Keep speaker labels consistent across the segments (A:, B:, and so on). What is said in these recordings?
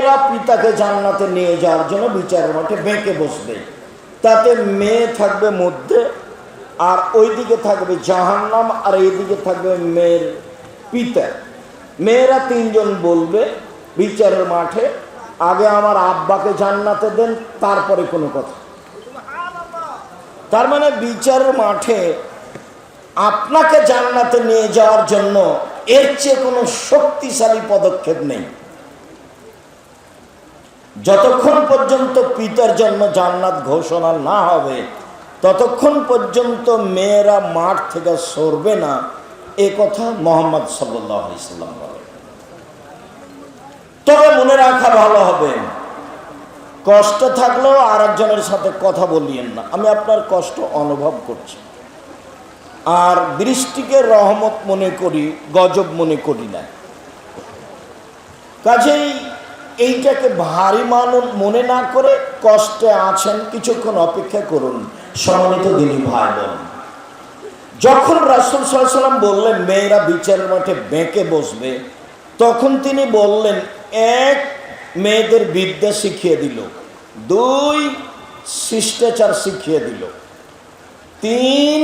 A: মেয়েরা পিতাকে জান্নাতে নিয়ে যাওয়ার জন্য বিচারের মাঠে বেঁকে বসবে। তাতে মেয়ে থাকবে মধ্যে, আর ওইদিকে থাকবে জাহান্নাম, আর এইদিকে থাকবে মেয়ের পিতা। মেয়েরা তিনজন বলবে বিচারের মাঠে, আগে আমার আব্বাকে জান্নাতে দেন, তারপরে কোনো কথা। তার মানে বিচারের মাঠে আপনাকে জান্নাতে নিয়ে যাওয়ার জন্য এর চেয়ে কোনো শক্তিশালী পদক্ষেপ নেই। যতক্ষণ পর্যন্ত পিতার জন্য জান্নাত ঘোষণা না হবে ততক্ষণ পর্যন্ত মেয়েরা মাঠ থেকে সরবে না, এ কথা মুহাম্মদ সাল্লাল্লাহু আলাইহি সাল্লাম বলেন। তবে মনে রাখা ভালো হবে, কষ্ট থাকলেও আরেকজনের সাথে কথা বলিয়েন না। আমি আপনার কষ্ট অনুভব করছি, আর বৃষ্টিকে রহমত মনে করি, গজব মনে করি না। কাজেই এইটাকে ভারী মনে না করে কষ্টে আছেন, কিছুক্ষণ অপেক্ষা করুন। সম্মানিত দিনী ভাই বোন, যখন রাসূল সাল্লাল্লাহু আলাইহি ওয়াসাল্লাম বললেন মেয়েরা বিচারের মাঠে বেঁকে বসবে, তখন তিনি বললেন, এক, মেয়েদের বিদ্যা শিখিয়ে দিল, দুই, শিষ্টাচার শিখিয়ে দিল, তিন,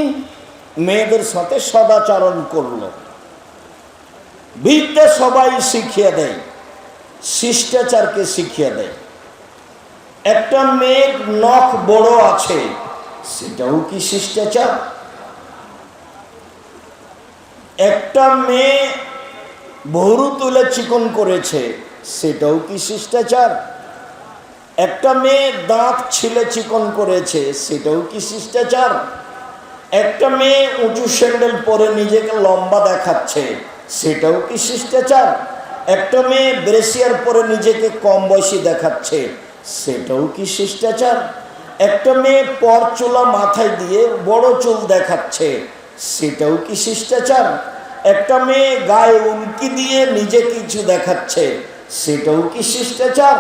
A: মেয়েদের সাথে সদাচরণ করলো। বিদ্যা সবাই শিখিয়ে দেয়, শিষ্টাচারকে শিখিয়ে দেয়। একটা মেয়ের নখ বড় আছে, সেটাও কি শিষ্টাচার? একটা মেয়ে ভুরু তুলে চিকন করেছে, সেটাও কি শিষ্টাচার? একটা মেয়ে দাঁত ছিলে চিকন করেছে, সেটাও কি শিষ্টাচার? একটা মেয়ে উঁচু স্যান্ডেল পরে নিজেকে লম্বা দেখাচ্ছে, সেটাও কি শিষ্টাচার? একটা মেয়ে ব্রেসিয়ার পরে নিজেকে কম বয়সী দেখাচ্ছে, সেটাও কি শিষ্টাচার? একটা মেয়ে পরচুলা মাথায় দিয়ে বড় চুল দেখাচ্ছে, সেটাও কি শিষ্টাচার? একটা মেয়ে গায়ে উল্কি দিয়ে নিজে কিছু দেখাচ্ছে, সেটাও কি শিষ্টাচার?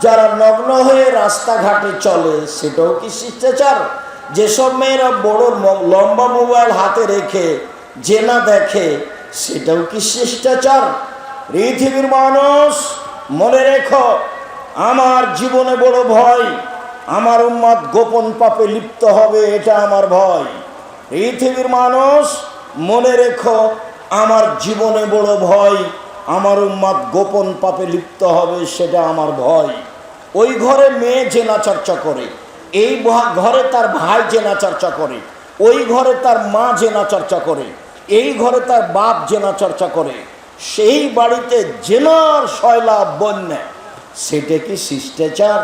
A: যারা নগ্ন হয়ে রাস্তাঘাটে চলে, সেটাও কি শিষ্টাচার? যেসব মেয়েরা বড় লম্বা মোবাইল হাতে রেখে জেনা দেখে, সেটাও কি শিষ্টাচার? পৃথিবীর মানুষ, মনে রেখো, আমার জীবনে বড় ভয়, আমার উম্মত গোপন পাপে লিপ্ত হবে, এটা আমার ভয়। পৃথিবীর মানুষ, মনে রেখো, আমার জীবনে বড় ভয়, আমার উম্মত গোপন পাপে লিপ্ত হবে, সেটা আমার ভয়। ওই ঘরে মেয়ে জেনা চর্চা করে, এই ঘরে তার ভাই জেনা চর্চা করে, ওই ঘরে তার মা জেনা চর্চা করে, এই ঘরে তার বাপ জেনা চর্চা করে, সেই বাড়িতে জেনার শয়লা বন্যা, সেটা কি শিষ্টাচার?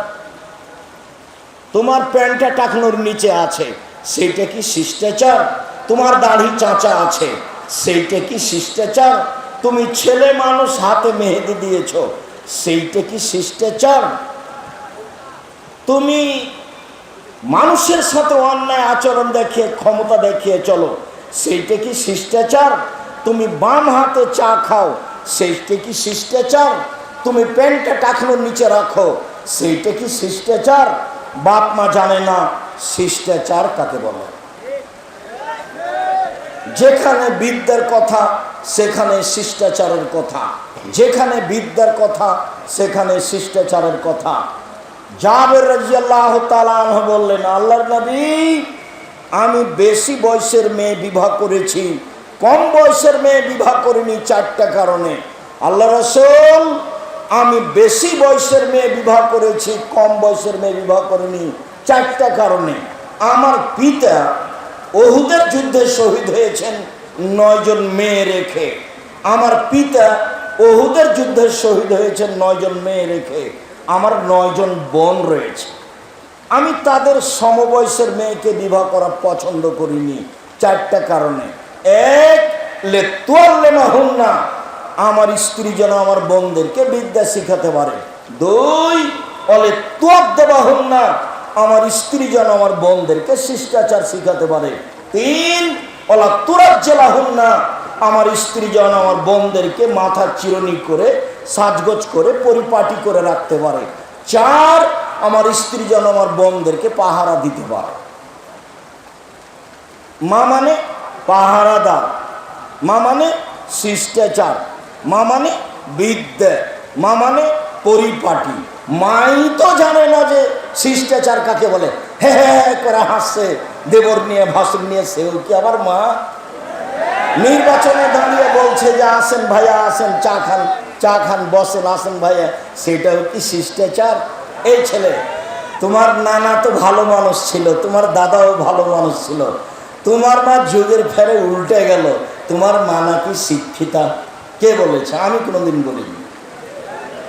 A: তোমার প্যান্টটা টাকনোর নিচে আছে, সেইটা কি শিষ্টাচার? তোমার দাড়ি চাঁচা আছে, সেইটা কি শিষ্টাচার? তুমি ছেলে মানুষ, হাতে মেহেদি দিয়েছ, সেইটা কি শিষ্টাচার? তুমি মানুষের সাথে অন্যায় আচরণ দেখিয়ে, ক্ষমতা দেখিয়ে চলো, সেইটা কি শিষ্টাচার? তুমি বাম হাতে চা খাও, সেইটা কি শিষ্টাচার? তুমি প্যান্টটা টাকনোর নিচে রাখো, সেইটা কি শিষ্টাচার? বাপ মা জানে না শিষ্টাচার কাকে বলে। যেখানে বিদ্যার কথা সেখানে শিষ্টাচারের কথা, যেখানে বিদ্যার কথা সেখানে শিষ্টাচারের কথা। জাবের রাদিয়াল্লাহু তাআলা আনহু বললেন, আল্লাহর নবী, আমি বেশি বয়সের মেয়ে বিবাহ করেছি, কম বয়সের মেয়ে বিবাহ করিনি, চারটা কারণে। আল্লাহ রাসূল, আমি বেশি বয়সের মেয়ে বিবাহ করেছি, কম বয়সের মেয়ে বিবাহ করিনি, চারটা কারণে। আমার পিতা উহুদের যুদ্ধে শহীদ হয়েছেন 9 জন মেয়ে রেখে, আমার পিতা উহুদের যুদ্ধে শহীদ হয়েছেন 9 জন মেয়ে রেখে, আমার 9 জন বোন রয়েছে। আমি তাদের সমবয়সের মেয়েকে বিবাহ করা পছন্দ করিনি, চারটা কারণে। এক, লেতুয়াল্লিমাহুন্না, আমার স্ত্রী যেন আমার বোনদেরকে বিদ্যা শিখাতে পারে। দুই, অলেতুয়াদ্দাবাহুন্না, আমার স্ত্রী যেন আমার বোনদেরকে শিষ্টাচার শিখাতে পারে। তিন, অলাতুরাজ্জালাহুন্না, আমার স্ত্রী যেন আমার বোনদেরকে মাথা চিরুনি করে, সাজগোজ করে, পরিপাটি করে রাখতে পারে। চার, আমার স্ত্রী যেন আমার বোনদেরকে পাহারা দিতে পারে। মা মানে পাহারাদার, মা মানে শিষ্টাচার, মা মানে বিদ্যা, মা মানে পরিপাটি। মাই তো জানে না যে শিষ্টাচার কাকে বলে। হ্যাঁ করে হাসছে দেবর নিয়ে, ভাসুর নিয়ে, সেও কি আবার মা? নির্বাচনে দাঁড়িয়ে বলছে যে আসেন ভাইয়া আসেন, চা খান, চা খান, বসেন, আসেন ভাইয়া, সেটাও কি শিষ্টাচার? এই ছেলে, তোমার নানা তো ভালো মানুষ ছিল, তোমার দাদাও ভালো মানুষ ছিল, তোমার মা যুগের ফেরে উল্টে গেল, তোমার মা নাকি শিক্ষিতা? কে বলেছে? আমি কোনোদিন বলিনি,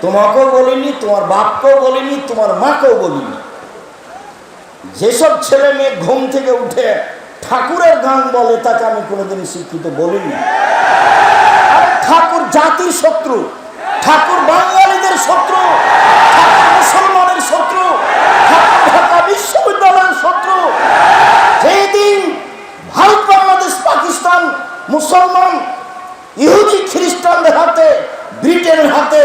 A: তোমাকেও বলিনি, তোমার বাপকেও বলিনি, তোমার মাকেও বলিনি। যেসব ছেলে মেয়ে ঘুম থেকে উঠে ঠাকুরের গান বলে তাকে আমি কোনোদিন শিক্ষিত বলিনি। আরে ঠাকুর জাতির শত্রু, ঠাকুর বাঙালিদের শত্রু, ঠাকুর মুসলমানের শত্রু, ঠাকুর ঢাকা বিশ্ববিদ্যালয়ের শত্রু। যেদিন ভারত, বাংলাদেশ, পাকিস্তান মুসলমান ইহুদি খ্রিস্টানদের হাতে, ব্রিটেনের হাতে,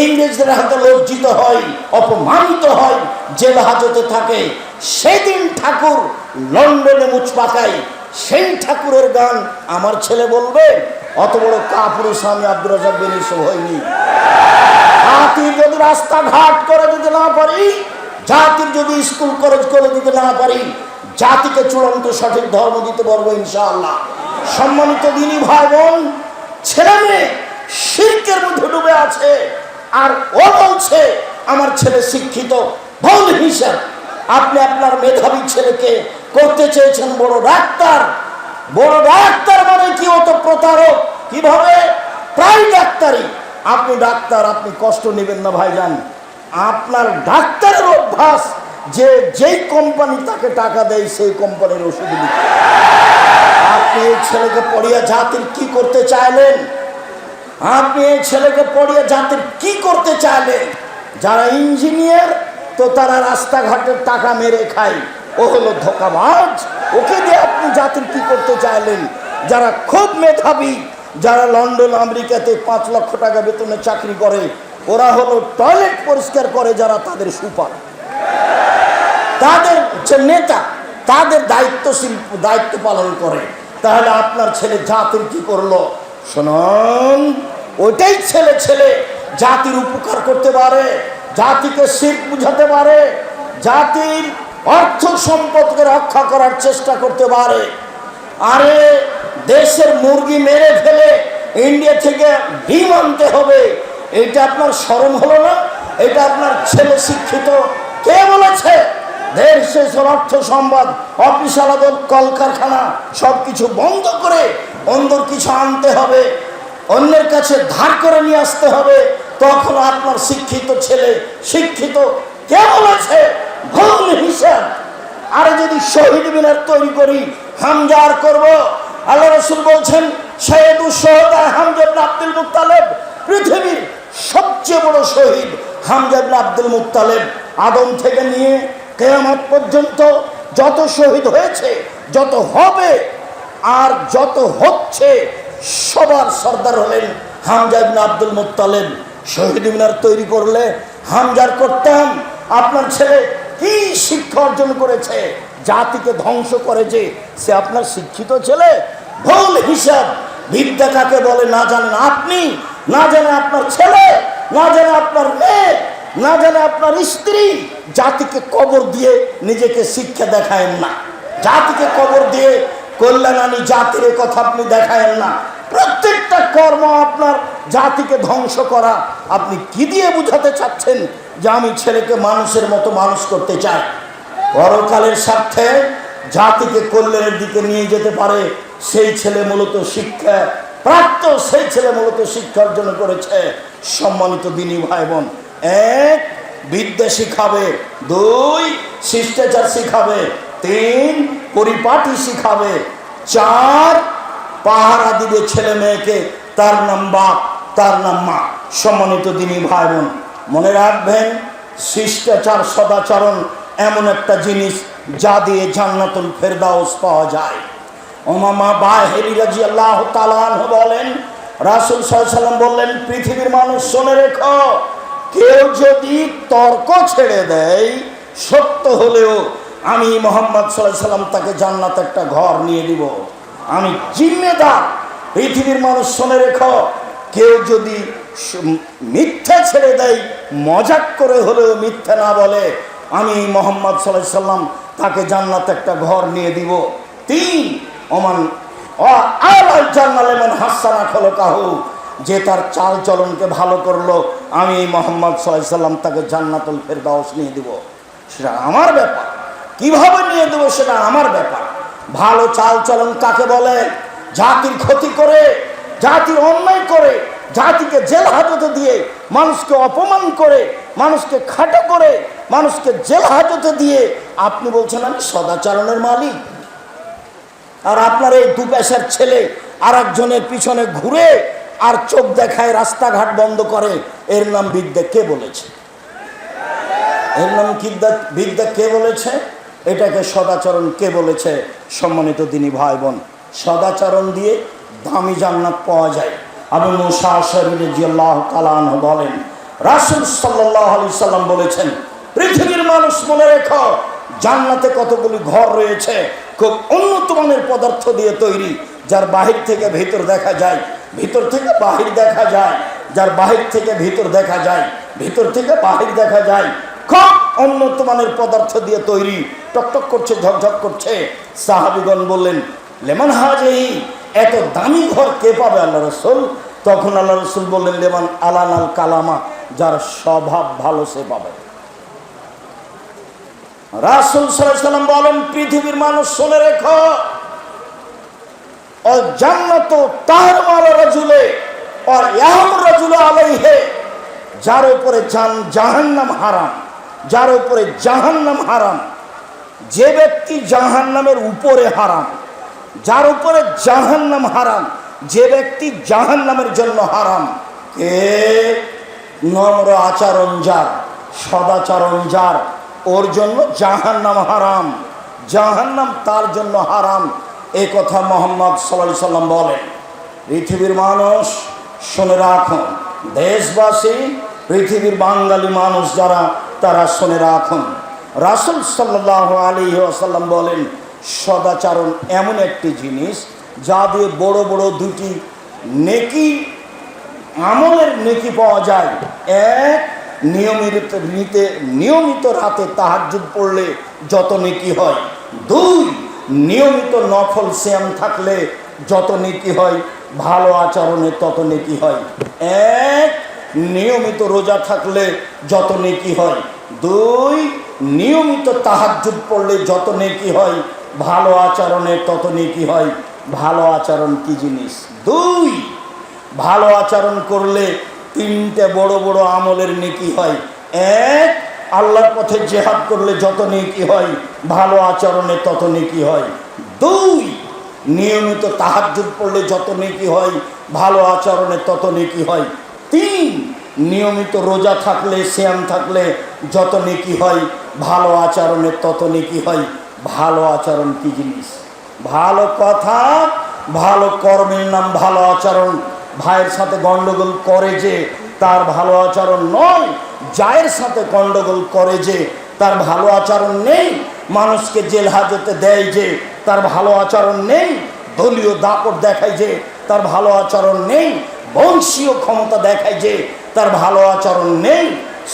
A: ইংরেজদের হাতে লজ্জিত হয়, অপমানিত হয়, জেল হাজতে থাকে, সেদিন ঠাকুর লন্ডনে মুচ পাকায়। সেই ঠাকুরের গান আমার ছেলে বলবে? অত বড় কাপুরুষ আমি আব্দুর রাজ্জাক বিন ইউসুফ হইনি। জাতির যদি রাস্তাঘাট করে দিতে না পারি, জাতির যদি স্কুল কলেজ করে দিতে না পারি, জাতিকে চূড়ান্ত সঠিক ধর্ম দিতে পারবো ইনশাআল্লাহ। সম্মানিত দিনী ভাই বোন, ছেলে মেয়ে শিরকের মধ্যে ডুবে আছে, আর ও বলছে আমার ছেলে শিক্ষিত। ভুল হিসাব। আপনি আপনার মেধাবী ছেলেকে করতে চেয়েছেন বড় ডাক্তার। বড় ডাক্তার মানে কি? ও তো প্রতারক। কিভাবে? প্রায় ডাক্তারি। আপনি ডাক্তার, আপনি কষ্ট নেবেন না ভাইজান। আপনার ডাক্তারের অভ্যাস যে যেই কোম্পানি তাকে টাকা দেয় সেই কোম্পানির ওষুধ দিতে। আপনি এই ছেলেকে পড়িয়ে জাতির কি করতে চাইলেন? আপনি এই ছেলেকে পড়িয়ে জাতির কি করতে চাইলেন? যারা ইঞ্জিনিয়ার তো তারা রাস্তাঘাটের টাকা মেরে খায়, ও হলো ধোঁকাবাজ। ওকে দিয়ে আপনি জাতির কি করতে চাইলেন? যারা খুব মেধাবী, যারা লন্ডন আমেরিকাতে 5 লক্ষ টাকা বেতনে চাকরি করে, ওরা হলো টয়লেট পরিষ্কার করে যারা তাদের সুপার, তাদের যে নেতা, তাদের দায়িত্ব পালন করে। তাহলে আপনার ছেলে জাতির কি করলো? শুনুন, ওইটাই ছেলে ছেলে জাতির উপকার করতে পারে, জাতিকে শিরক বুঝাতে পারে, জাতির অর্থ সম্পদকে রক্ষা করার চেষ্টা করতে পারে। আরে দেশের মুরগি মেরে ফেলে ইন্ডিয়া থেকে ডিম আনতে হবে, এটা আপনার শরম হলো না? এটা আপনার ছেলে শিক্ষিত? কে বলেছে? দেশের অর্থ সম্পদ, অফিস আদালত, কলকারখানা সবকিছু বন্ধ করে অন্য কিছু আনতে হবে, অন্যের কাছে ধার করে নিয়ে আসতে হবে, তখন আপনার শিক্ষিত ছেলে শিক্ষিত? কে বলেছে? ভুল হিসাব। আরে যদি শহীদ মিনার তৈরি করি, হামজার করব। আল্লাহ রাসূল বলছেন সাইয়্যিদুশ শুহাদা হামজা ইবনে আব্দুল মুত্তালিব, পৃথিবীর সবচেয়ে বড় শহীদ হামজা ইবনে আব্দুল মুত্তালিব। আদম থেকে নিয়ে কিয়ামত পর্যন্ত যত শহীদ হয়েছে, যত হবে আর যত হচ্ছে, সবার সর্দার হলেন হামজা ইবনে আব্দুল মুত্তালিব। শহীদ মিনার তৈরি করলে হামজার করতাম। আপনার ছেলে কি শিক্ষা অর্জন করেছে? জাতিকে ধ্বংস করে যে সে আপনার শিক্ষিত ছেলে? ভুল হিসাব। বিদ্যা কাকে বলে না জানেন আপনি, না জানে আপনার ছেলে, না জানে আপনার মেয়ে, না জানে আপনার স্ত্রী। জাতিকে কবর দিয়ে নিজেকে শিক্ষা দেখায়েন না, জাতিকে কবর দিয়ে কল্যাণ আনি জাতির কথা আপনি দেখায়েন না। প্রত্যেকটা কর্ম আপনার জাতিকে ধ্বংস করা। আপনি কি দিয়ে বুঝাতে চাচ্ছেন যে আমি ছেলেকে মানুষের মতো মানুষ করতে চাই? পরকালের স্বার্থে জাতিকে কল্যাণের দিকে নিয়ে যেতে পারে সেই ছেলে মূলত শিক্ষা প্রাপ্ত, সেই ছেলে মূলত শিক্ষা অর্জন করেছে। সম্মানিত দিনী ভাই বোন, 1 বিদ্যা শিখাবে, 2 শিষ্টাচার শিখাবে, 3 পরিপাটি শিখাবে, 4 পাহারা দিবে ছেলে মেয়েকে, তার নাম বাপ, তার নাম মা। সম্মানিত দিনী ভাই বোন, মনে রাখবেন শিষ্টাচার সদাচরণ এমন একটা জিনিস যা দিয়ে জান্নাতুল ফেরদাউস পাওয়া যায়। উমামা বাহিরি রাদিয়াল্লাহু তাআলা আনহু বলেন, রাসূল সাল্লাল্লাহু আলাইহি ওয়াসাল্লাম বললেন, পৃথিবীর মানুষ শুনে রেখো, কেউ যদি তর্ক ছেড়ে দেয় সত্য হলেও আমি মুহাম্মদ সাল্লাল্লাহু আলাইহি ওয়াসাল্লাম তাকে জান্নাতে একটা ঘর নিয়ে দিব। আমি জিম্মেদার। পৃথিবীর মানুষ শুনে রেখো, কেউ যদি মিথ্যা ছেড়ে দেয়, মজাক করে হলেও মিথ্যা না বলে, আমি মোহাম্মদ সাল্লাল্লাহু আলাইহি সাল্লাম তাকে জান্নাতে একটা ঘর নিয়ে দিব। 3 ওমান আল জান্নাত লিমান হাসানা খলকাহু, যে তার চাল চলনকে ভালো করলো, আমি মোহাম্মদ সাল্লাল্লাহু আলাইহি সাল্লাম তাকে জান্নাতুল ফেরদাউস নিয়ে দিব। সেটা আমার ব্যাপার, কিভাবে নিয়ে দেবো সেটা আমার ব্যাপার। ভালো চাল চলন কাকে বলে? জাতির ক্ষতি করে, জাতির অন্যায় করে, জাতিকে জেল হাজতে দিয়ে, মানুষকে অপমান করে, মানুষকে খাটো করে, মানুষকে জেল হাজতে দিয়ে আপনি বলছেন আমি সদাচরণের মালিক। আর আপনার এই 2 পয়সার ছেলে আর একজনের পিছনে ঘুরে আর চোখ দেখায়, রাস্তাঘাট বন্ধ করে, এর নাম বিদ্যা কে বলেছে? এর নাম বিদ্যা কে বলেছে? এটাকে সদাচরণ কে বলেছে? সম্মানিত দিনী ভাই বোন, সদাচরণ দিয়ে দামি জান্নাত পাওয়া যায়। আবু মুসা আশআরী রাদিয়াল্লাহু তাআলা আনহু বলেন, রাসূল সাল্লাল্লাহু আলাইহি সাল্লাম বলেছেন, পৃথিবীর মানুষ মনে রেখো, জান্নাতে কতগুলি ঘর রয়েছে, খুব উন্নত মানের পদার্থ দিয়ে তৈরি, যার বাহির থেকে ভিতর দেখা যায়, ভিতর থেকে বাহির দেখা যায়, যার বাহির থেকে ভিতর দেখা যায়, ভিতর থেকে বাহির দেখা যায়, খুব উন্নত মানের পদার্থ দিয়ে তৈরি, টকটক করছে, ঝকঝক করছে। সাহাবীগণ বললেন, লেমান হাজিহি, এত দামি ঘর কে পাবে আল্লাহ রাসূল? তখন আল্লাহ রাসূল বললেন, লেমান আলানাল কালামা, যার স্বভাব ভালো সে পাবে। রাসূল সাল্লাল্লাহু আলাইহি সাল্লাম বলেন, পৃথিবীর মানুষ শুনে রেখো, ও জান্নাতু তাহরুমু রাজুলে ও ইয়াহরুমু রাজুলু আলাইহি, যার উপরে জাহান্নাম হারাম, যার উপরে জাহান্নাম হারাম, যে ব্যক্তি জাহান্নামের উপরে হারাম, যার উপরে জাহান্নাম হারাম, যে ব্যক্তি জাহান্নামের জন্য হারাম, কে? নম্র আচরণ যার, সদাচরণ যার, ওর জন্য জাহান্নাম হারাম, জাহান্নাম তার জন্য হারাম। এই কথা মুহাম্মদ সাল্লাল্লাহু আলাইহি সাল্লাম বলেন। পৃথিবীর মানুষ শুনে রাখুন, দেশবাসী, পৃথিবীর বাঙালি মানুষ যারা, তারা শুনে রাখুন, রাসূল সাল্লাল্লাহু আলাইহি ওয়াসাল্লাম বলেন, সদাচরণ এমন একটি জিনিস যা দিয়ে বড় বড় 2টি নেকি, আমলের নেকি পাওয়া যায়। এক, নিয়মিত রাতে তাহাজ্জুদ পড়লে যত নেকি হয়। 2, নিয়মিত নফল সিয়াম থাকলে যত নেকি হয়, ভালো আচরণে তত নেকি হয়। 1, নিয়মিত রোজা থাকলে যত নেকি হয়। 2, নিয়মিত তাহাজ্জুদ পড়লে যত নেকি হয়, ভালো আচরণে তত নেকি হয়। ভালো আচরণ কি জিনিস? 2, ভালো আচরণ করলে 3টে বড় বড় আমলের নেকি হয়। 1, আল্লাহর পথে জিহাদ করলে যত নেকি হয়, ভালো আচরণে তত নেকি হয়। 2, নিয়মিত তাহাজ্জুদ পড়লে যত নেকি হয়, ভালো আচরণে তত নেকি হয়। 3, নিয়মিত রোজা থাকলে, সিয়াম থাকলে যত নেকি হয়, ভালো আচরণে তত নেকি হয়। ভালো আচরণ কি জিনিস? ভালো কথা, ভালো কর্মের নাম ভালো আচরণ। ভাইয়ের সাথে গন্ডগোল করে যে, তার ভালো আচরণ নয়। জায়ের সাথে গন্ডগোল করে যে, তার ভালো আচরণ নেই। মানুষকে জেল হাজতে দেয় যে, তার ভালো আচরণ নেই। দলীয় দাপট দেখায় যে, তার ভালো আচরণ নেই। বংশীয় ক্ষমতা দেখায় যে, তার ভালো আচরণ নেই।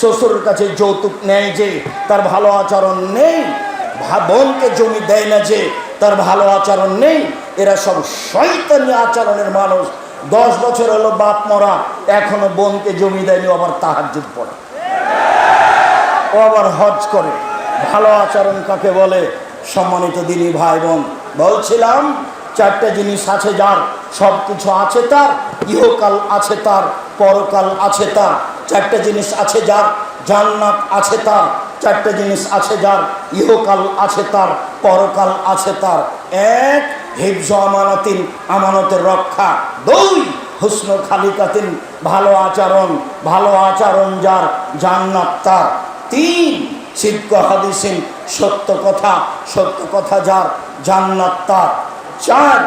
A: শ্বশুরের কাছে যৌতুক নেয় যে, তার ভালো আচরণ নেই। বোনকে জমি দেয় না যে, তার ভালো আচরণ নেই। এরা সব শয়তানি আচরণের মানুষ। 10 বছর হলো বাপ মরা, এখনো বোনকে জমি দেয়নি, আবার তাহাজ্জুদ পড়ে, ও আবার হজ করে। ভালো আচরণ কাকে বলে? সম্মানিত দিনী ভাই বোন, বলছিলাম 4টে জিনিস আছে যার, সব কিছু আছে তার, ইহকাল আছে তার, পরকাল আছে তার। 4টে জিনিস আছে যার, জান্নাত আছে তার। 4টে জিনিস আছে যার, ইহকাল আছে তার, পরকাল আছে তার। 1, হিফজ আমানাতিন, আমানতের রক্ষা। 2, হুসনু খালিকাতিন, ভালো আচরণ, ভালো আচরণ যার, জান্নাত তার। 3, সিদক হাদিসিন, সত্য কথা যার, জান্নাত তার। 4,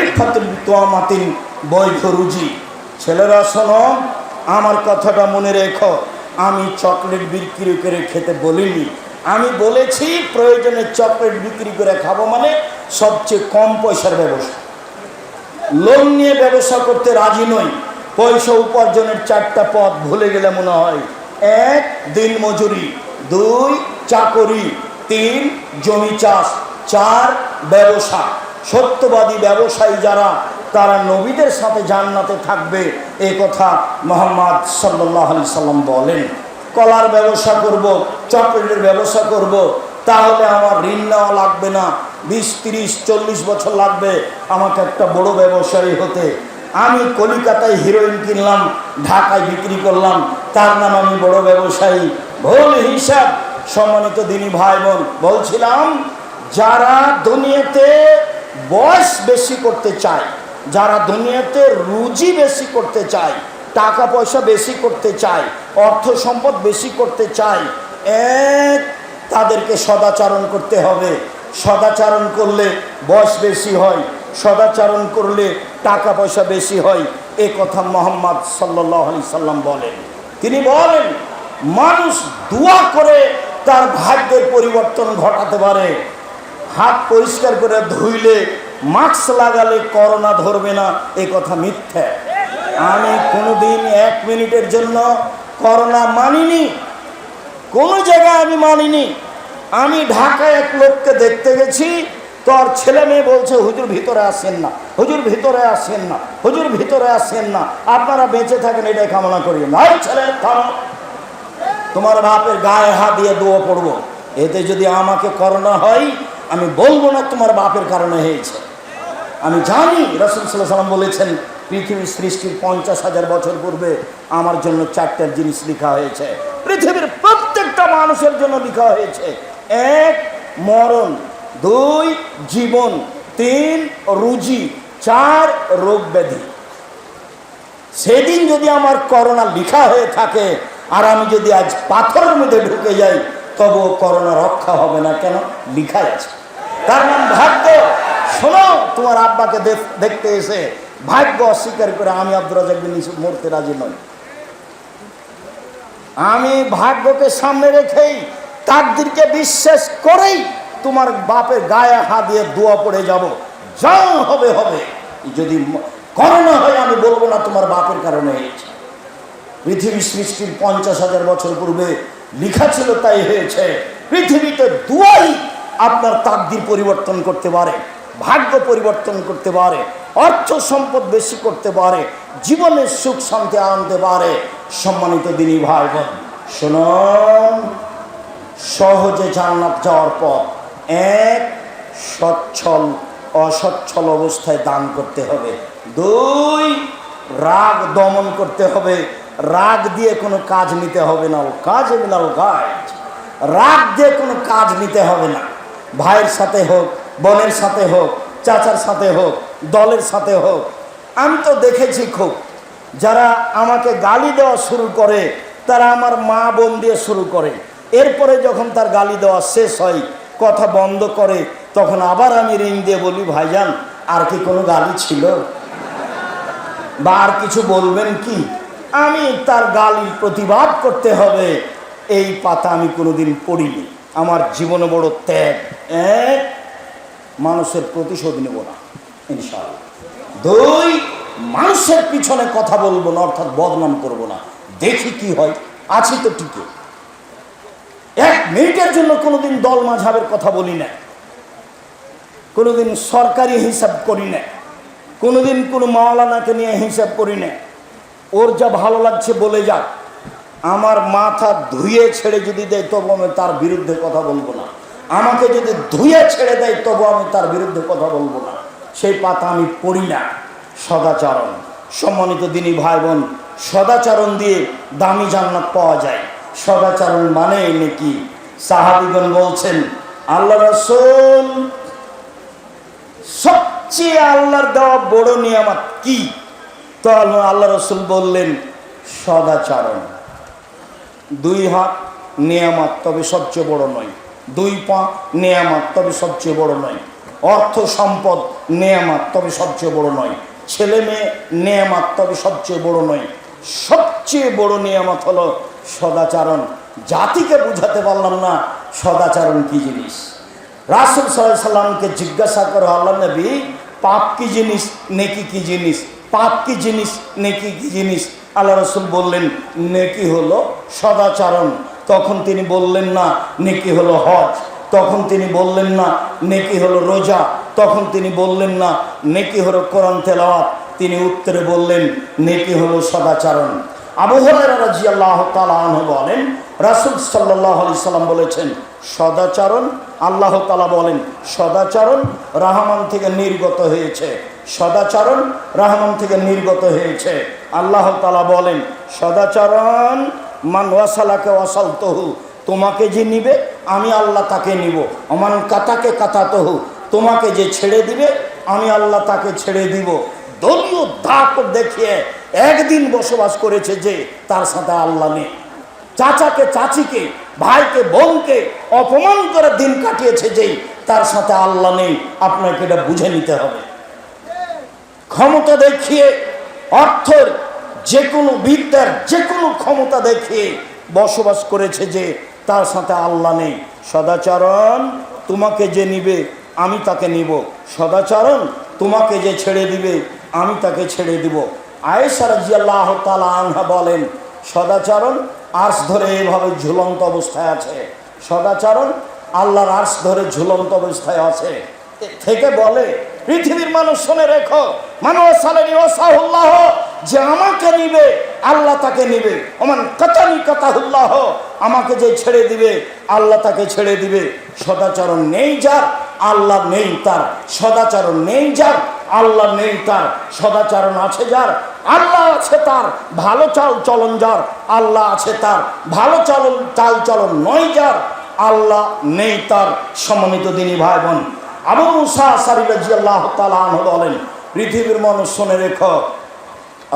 A: ইফাতুল তুয়ামাতিন, বৈধ রুজি। ছেলেরা শোনো, আমার কথাটা মনে রেখো, আমি চকলেট বিক্রি করে খেতে বলিনি। আমি বলেছি প্রয়োজনে চকলেট বিক্রি করে খাবো, মানে সবচেয়ে কম পয়সার ব্যবসা। লোন নিয়ে ব্যবসা করতে রাজি নই, পয়সা উপার্জনের 4টা পথ ভুলে গেলে মনে হয়। 1 দিন মজুরি, 2 চাকরি, 3 জমি চাষ, 4 ব্যবসা। সত্যবাদী ব্যবসায়ী যারা, তারা নবীদের সাথে জান্নাতে থাকবে, এই কথা মুহাম্মদ সাল্লাল্লাহু আলাইহি সাল্লাম বলেন। কলার ব্যবসা করব, চকলেটের ব্যবসা করব, তাহলে আমার ঋণ নেওয়া লাগবে না। 20, 30, 40 বছর লাগবে আমাকে একটা বড় ব্যবসায়ী হতে। আমি কলিকাতায় হিরোইন কিনলাম, ঢাকায় বিক্রি করলাম, তার নাম আমি বড় ব্যবসায়ী। ভুল হিসাব। সম্মানিত দিনী ভাই বোন, বলছিলাম যারা দুনিয়াতে বয়স বেশি করতে চায়, যারা দুনিয়াতে রুজি বেশি করতে চায়, টাকা পয়সা বেশি করতে চায়, অর্থ সম্পদ বেশি করতে চায়, তাদেরকে সদাচরণ করতে হবে। সদাচরণ করলে বয়স বেশি হয়, সদাচরণ করলে টাকা পয়সা বেশি হয়, এ কথা মুহাম্মদ সাল্লাল্লাহু আলাইহি সাল্লাম বলেন। তিনি বলেন মানুষ দোয়া করে তার ভাগ্যের পরিবর্তন ঘটাতে পারে। হাত পরিষ্কার করে ধুইলে, মাস্ক লাগালে করোনা ধরবে না, এ কথা মিথ্যা। আমি কোনোদিন 1 মিনিটের জন্য করোনা মানিনি, কোনো জায়গায় আমি মানিনি। আমি ঢাকায় এক লোককে দেখতে গেছি, তোর ছেলে মেয়ে বলছে হুজুর ভিতরে আসেন না, হুজুর ভিতরে আসেন না, হুজুর ভিতরে আসেন না, আপনারা বেঁচে থাকেন এটাই কামনা করি। নাই ছেলে, থামো, তোমার বাপের গায়ে হাত দিয়ে দোয়া পড়বো। এতে যদি আমাকে করোনা হয়, আমি বলবো না তোমার বাপের কারণে হয়েছে। আমি জানি রাসূল সাল্লাল্লাহু আলাইহি ওয়াসাল্লাম বলেছেন পৃথিবীর সৃষ্টির 50,000 বছর পূর্বে আমার জন্য 4টা জিনিস লেখা হয়েছে। পৃথিবীর প্রত্যেকটা মানুষের জন্য লেখা হয়েছে। 1 মরণ, 2 জীবন, 3 রুজি, 4 রোগ ব্যাধি। সেদিন যদি আমার করোনা লেখা হয়ে থাকে আর আমি যদি আজ পাথরের মধ্যে ঢুকে যাই, তবু করোনা রক্ষা হবে না। কেন? লেখা আছে। তার নাম ভাগ্য। শোনো, তোমার আব্বাকে দেখতে এসে ভাগ্য অস্বীকার করে আমি আব্দুর রাজ্জাক বিন ইউসুফ মরতে রাজি নই। আমি ভাগ্যকে সামনে রেখেই, তাকদীরকে বিশ্বাস করেই তোমার বাপের গায়ে হাত দিয়ে দোয়া পড়ে যাব, যা হবে হবে। যদি করোনা হয় আমি বলবো না তোমার বাপের কারণে হয়েছে। পৃথিবী সৃষ্টির 50,000 বছর পূর্বে লেখা ছিল, তাই হয়েছে। পৃথিবীতে দুয়াই আপনার তাকদীর পরিবর্তন করতে পারে, ভাগ্য পরিবর্তন করতে পারে, অর্থ সম্পদ বেশি করতে পারে, জীবনের সুখ শান্তি আনতে পারে। সম্মানিত দিনী ভাই বোন, শুনুন, সহজে জান্নাত যাওয়ার পথ। 1 সচ্ছল অসচ্ছল অবস্থায় দান করতে হবে। 2 রাগ দমন করতে হবে। রাগ দিয়ে কোনো কাজ নিতে হবে না। কাজ মিনাল গায়জ। রাগ দিয়ে কোনো কাজ নিতে হবে না। ভাইয়ের সাথে হোক, বোনের সাথে হোক, চাচার সাথে হোক, দলের সাথে হোক। আমি তো দেখেছি খুব, যারা আমাকে গালি দেওয়া শুরু করে তারা আমার মা বোন দিয়ে শুরু করে। এরপরে যখন তার গালি দেওয়া শেষ হয়, কথা বন্ধ করে, তখন আবার আমি রিং দিয়ে বলি, ভাইজান আর কি কোনো গালি ছিল বা আর কিছু বলবেন কি? আমি তার গালির প্রতিবাদ করতে হবে, এই পাতা আমি কোনোদিন পড়িনি। আমার জীবনে বড় ত্যাগ। 1 মানুষের প্রতিশোধ নেব না ইনশাআল্লাহ। 2 মানুষের পিছনে কথা বলবো না, অর্থাৎ বদনাম করব না। দেখি কি হয়, আছি তো টিকে। 1 মিনিটের জন্য কোনোদিন দল মাঝহাবের কথা বলি না, কোনোদিন সরকারি হিসাব করি না, কোনোদিন কোনো মাওলানাকে নিয়ে হিসাব করি না। ওর যা ভালো লাগছে বলে যাক। আমার মাথা ধুয়ে ছেড়ে যদি দেয়, তবু আমি তার বিরুদ্ধে কথা বলবো না। আমাকে যদি ধুয়ে ছেড়ে দেয়, তবু আমি তার বিরুদ্ধে কথা বলবো না। সেই পাতা আমি পড়ি না। সদাচরণ। সম্মানিত দিনী ভাই বোন, সদাচরণ দিয়ে দামি জান্নাত পাওয়া যায়। সদাচরণ মানে নাকি? সাহাবীগণ বলছেন, আল্লাহ রাসূল সবচেয়ে আল্লাহর দেওয়া বড় নিয়ামত কি? তো আল্লাহ রাসূল বললেন, সদাচরণ। 2 হাত নিয়ামত, তবে সবচেয়ে বড় নয়। 2 পা নিয়ামত, তবে সবচেয়ে বড় নয়। অর্থ সম্পদ নিয়ামত, তবে সবচেয়ে বড় নয়। ছেলে মেয়ে নিয়ামত, তবে সবচেয়ে বড় নয়। সবচেয়ে বড় নিয়ামত হলো সদাচরণ। জাতিকে বুঝাতে পারলাম না সদাচরণ কি জিনিস। রাসূল সাল্লাল্লাহু আলাইহি সাল্লামকে জিজ্ঞাসা করো, আল্লাহ নবী, পাপ কি জিনিস, নেকি কি জিনিস? পাপ কি জিনিস, নেকি কি জিনিস? আল্লাহ রাসূল বললেন নেকি হলো সদাচরণ। তখন তিনি বললেন না নেকি হলো হজ। তখন তিনি বললেন না নেকি হলো রোজা। তখন তিনি বললেন না নেকি হলো কোরআন তেলাওয়াত। তিনি উত্তরে বললেন নেকি হলো সদাচরণ। আবু হুরায়রা রাদিয়াল্লাহু তাআলা আনহু বলেন রাসূল সাল্লাল্লাহু আলাইহি সাল্লাম বলেছেন সদাচরণ, আল্লাহ তাআলা বলেন সদাচরণ রহমান থেকে নির্গত হয়েছে। সদাচরণ রহমান থেকে নির্গত হয়েছে। আল্লাহ তাআলা বলেন সদাচরণ মান ওয়াসালাকে ওয়াসালতহু, তোমাকে যে নিবে আমি আল্লাহ তাকে নিব। অমান কাতাকে কাতাতহু, তোমাকে যে ছেড়ে দিবে আমি আল্লাহ তাকে ছেড়ে দিব। দলীয় দাপ দেখিয়ে একদিন বসবাস করেছে যে তার সাথে আল্লাহ নেই। চাচাকে চাচিকে, ভাইকে বোনকে অপমান করে দিন কাটিয়েছে যেই তার সাথে আল্লাহ নেই। আপনাকে এটা বুঝে নিতে হবে। ক্ষমতা দেখিয়ে, অর্থের যে কোনো বিদ্যার যে কোনো ক্ষমতা দেখিয়ে বসবাস করেছে যে তার সাথে আল্লাহ নেই। সদাচরণ তোমাকে যে নিবে আমি তাকে নিব। সদাচরণ তোমাকে যে ছেড়ে দিবে আমি তাকে ছেড়ে দিব। আয়েশা রাদিয়াল্লাহু তাআলা আনহা বলেন সদাচরণ আরশ ধরে এভাবে ঝুলন্ত অবস্থায় আছে। সদাচরণ আল্লাহর আরশ ধরে ঝুলন্ত অবস্থায় আছে। থেকে বলে পৃথিবীর মানুষ শুনে রেখো, মানুষ সালেনি ওয়াসাহুল্লাহ, যে আমাকে নিবে আল্লাহ তাকে নিবে। ওমান কাতানি কাতাহুল্লাহ, আমাকে যে ছেড়ে দিবে আল্লাহ তাকে ছেড়ে দিবে। সদাচরণ নেই যার আল্লাহ নেই তার। সদাচরণ নেই যার আল্লাহ নেই তার। সদাচরণ আছে যার আল্লাহ আছে তার। ভালো চাল চলন যার আল্লাহ আছে তার। ভালো চাল চলন নয় যার আল্লাহ নেই তার। সম্মানিত দিনী ভাই বোন, আবু মুসা আশআরী রাদিয়াল্লাহু তাআলা আনহু বলেন পৃথিবীর মানুষ শুনে রেখো,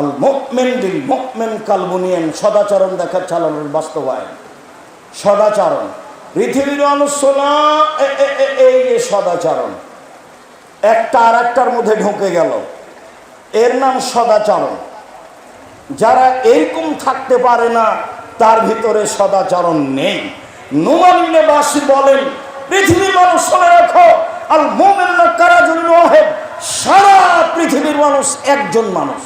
A: আল মুমিন বিল মুমিন কাল বুনিয়ান, সদাচরণ দেখা চালানোর বাস্তবায়ন। সদাচরণ পৃথিবীর মানুষ শোনা, এই যে সদাচরণ একটা আর একটার মধ্যে ঢুকে গেল, এর নাম সদাচরণ। যারা এরকম থাকতে পারে না তার ভিতরে সদাচরণ নেই। নুমান ইবনে বাশির বলেন পৃথিবীর মানুষ শুনে রাখো, আল মুমিনুনা কারাজুল ওয়াহিদ, সারা পৃথিবীর মানুষ একজন মানুষ।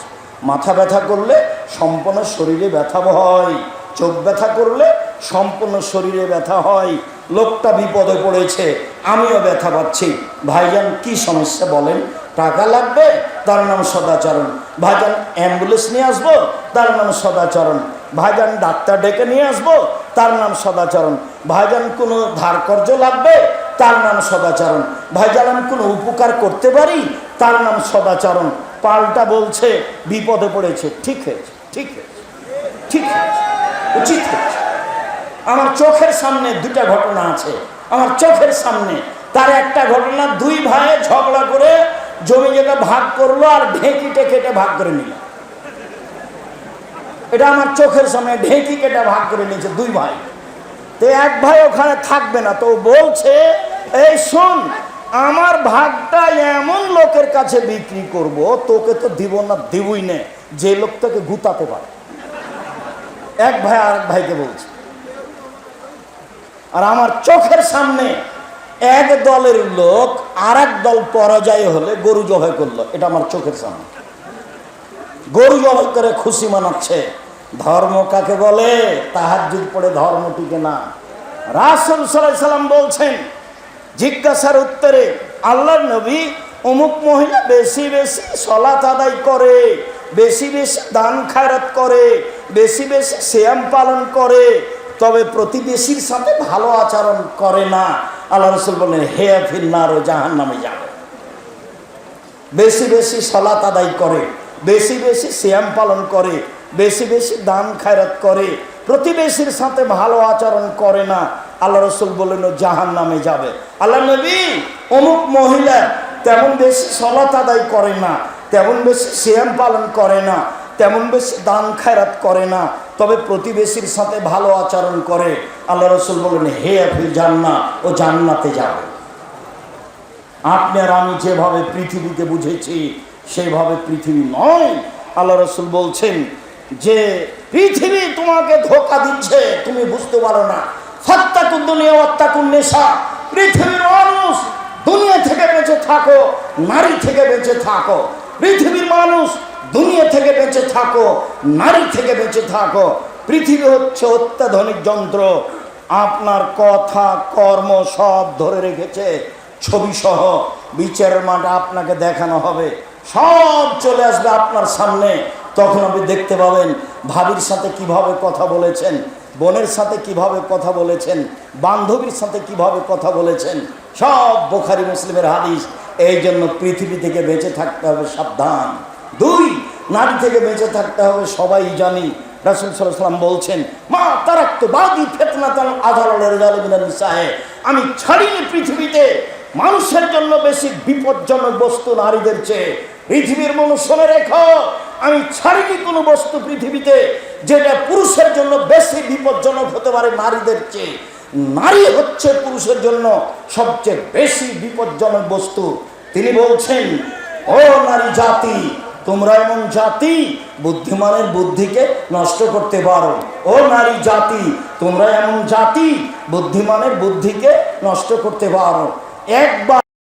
A: মাথা ব্যথা করলে সম্পূর্ণ শরীরে ব্যথা হয়, চোখ ব্যথা করলে সম্পূর্ণ শরীরে ব্যথা হয়। লোকটা বিপদে পড়েছে, আমিও ব্যথা পাচ্ছি। ভাইজান কি সমস্যা বলেন? টাকা লাগবে, তার নাম সদাচরণ। ভাইজান অ্যাম্বুলেন্স নিয়ে আসবো, তার নাম সদাচরণ। ভাইজান ডাক্তার ডেকে নিয়ে আসবো, তার নাম সদাচরণ। ভাইজান কোনো ধার কর্জ লাগবে, তার নাম সদাচরণ। ভাইজান আমি কোনো উপকার করতে পারি, তার নাম সদাচরণ। পাল্টা বলছে বিপদে পড়েছে, ঠিক হয়েছে, ঠিক হয়েছে, ঠিক হয়েছে, উচিত হয়েছে। আমার চোখের সামনে দুটা ঘটনা আছে, আমার চোখের সামনে। তার একটা ঘটনা, দুই ভাই ঝগড়া করে জমি জায়গা ভাগ করলো আর ঢেঁকিতে কেটে ভাগ করে নিল। এটা আমার চোখের সামনে, ঢেঁকি কেটে ভাগ করে নিয়েছে দুই ভাই। তো এক ভাই ওখানে থাকবে না, তো বলছে এই শোন, আমার ভাগটা এমন লোকের কাছে বিক্রি করব, তোকে তো দিব না, দিবই না, যে লোক তোকে গুতাতে পারে। এক ভাই আর এক ভাইকে বলছে। আর আমার চোখের সামনে এক দলের লোক আর এক দল পরাজয় হলে গরু জবাই করলো, এটা আমার চোখের সামনে। গরু জবাই করে খুশি মানাচ্ছে। ধর্ম কাকে বলে? তাহাজ্জুদ পড়ে ধর্ম টিকে না। রাসূল সাল্লাল্লাহু আলাইহি সাল্লাম বলছেন জিজ্ঞাসার উত্তরে, আল্লাহর নবী অমুক মহিলা বেশি বেশি সালাত আদায় করে, বেশি বেশি দান খায়রাত করে, বেশি বেশি সিয়াম পালন করে, তবে প্রতিবেশীর সাথে ভালো আচরণ করে না। আল্লাহ রাসূল বলেন হে ফিন্নার, ও জাহান্নামে যাবে। বেশি বেশি সালাত আদায় করে, বেশি বেশি সিয়াম পালন করে, বেশি বেশি দান খায়রাত করে, প্রতিবেশীর সাথে ভালো আচরণ করে না, আল্লাহ রাসূল বললেন ও জাহান্নামে যাবে। আল্লাহ নবী অমুক মহিলা তেমন বেশি সালাত আদায় করে না, তেমন বেশি সিয়াম পালন করে না, তেমন বেশি দান খায়রাত করে না, তবে প্রতিবেশীর সাথে ভালো আচরণ করে। আল্লাহ রাসূল বললেন হে ফিল জান্নাহ, ও জান্নাতে যাবে। আপনি আর আমি যেভাবে পৃথিবীকে বুঝেছি সেইভাবে পৃথিবী নয়। আল্লাহ রাসূল বলছেন যে পৃথিবী তোমাকে ধোঁকা দিচ্ছে, তুমি বুঝতে পারো না। ফাত্তাকুদ দুনিয়া ওয়াত্তাকুন নিসা, পৃথিবীর মানুষ দুনিয়া থেকে বেঁচে থাকো, নারী থেকে বেঁচে থাকো। পৃথিবীর মানুষ দুনিয়া থেকে বেঁচে থাকো, নারী থেকে বেঁচে থাকো। পৃথিবী হচ্ছে অত্যাধুনিক যন্ত্র, আপনার কথা কর্ম সব ধরে রেখেছে ছবি সহ। বিচারের মাঠে আপনাকে দেখানো হবে, সব চলে আসবে আপনার সামনে। তখন আপনি দেখতে পাবেন ভাবির সাথে কিভাবে কথা বলেছেন, বোনের সাথে কিভাবে কথা বলেছেন, বান্ধবীর সাথে কিভাবে কথা বলেছেন, সব বুখারী মুসলিমের হাদিস। এই জন্য পৃথিবী থেকে বেঁচে থাকতে হবে সাবধান। 2, নারী থেকে বেঁচে থাকতে হবে। সবাই জানি রাসূল সাল্লাল্লাহু আলাইহি ওয়াসাল্লাম বলছেন, মা তারাকতু বাদি ফিতনাতান আযালা লিরজালি মিনান নিসায়ে, আমি ছাড়িনি পৃথিবীতে মানুষের জন্য বেশি বিপজ্জনক বস্তু নারীদের চেয়ে। পৃথিবীর মানুষ শুনে রেখো, আমি ছাড়িনি কোনো বস্তু পৃথিবীতে যেটা পুরুষের জন্য বেশি বিপজ্জনক হতে পারে নারীদের চেয়ে। নারী হচ্ছে পুরুষের জন্য সবচেয়ে বেশি বিপজ্জনক বস্তু। তিনি বলছেন, ও নারী জাতি, তোমরা এমন জাতি বুদ্ধিমানের বুদ্ধিকে নষ্ট করতে পারো। ও নারী জাতি, তোমরা এমন জাতি বুদ্ধিমানের বুদ্ধিকে নষ্ট করতে পারো। একবার